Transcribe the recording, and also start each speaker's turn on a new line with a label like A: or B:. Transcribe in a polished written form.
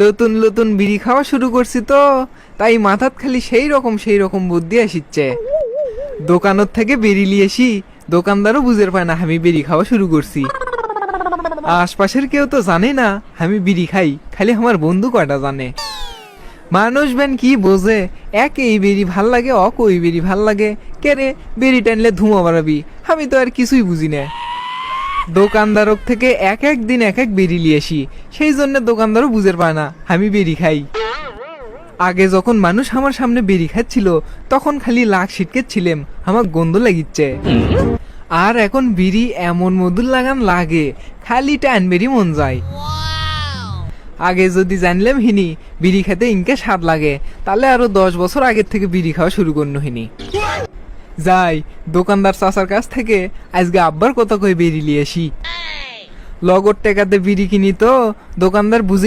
A: নতুন নতুন বিড়ি খাওয়া শুরু করছি তো, তাই মাথাত খালি সেই রকম বুদ্ধি আসিচ্ছে। দোকানত থেকে বিড়ি লিয়েছি, দোকানদারও বুঝের পায় না আমি বিড়ি খাওয়া শুরু করছি। আশপাশের কেউ তো জানে না আমি বিড়ি খাই, খালি আমার বন্ধু কয়টা জানে। মানুষ বেন কি বোঝে, এক এই বেরি ভাল লাগে, অক ওই বেরি ভাল লাগে, কে রে বেরি টানলে ধুমা বাড়াবি, আমি তো আর কিছুই বুঝি না। দোকানদারক থেকে এক এক দিন এক এক বেরি লিয়েছি, সেই জন্য দোকানদারও বুঝের পায় না আমি বেরি খাই। আগে যখন মানুষ আমার সামনে বেরি খাচ্ছিল তখন খালি লাখ ছিটকেছিলাম, আমার গন্ধ লাগিচ্ছে। আর এখন বিড়ি এমন মধুর লাগান লাগে, খালি টান বেরি মন যায়। আগে যদি জানলাম হিনি বিড়ি খেতে ইনকে স্বাদ লাগে, তাহলে আরো 10 বছর আগের থেকে বিড়ি খাওয়া শুরু করনো হিনি। যাই দোকানদার চাচার কাছ থেকে আজকে আব্বার কথা কই বেরি লিয়েছি। লগর টেকাতে বিড়ি কিনি তো দোকানদার বুঝি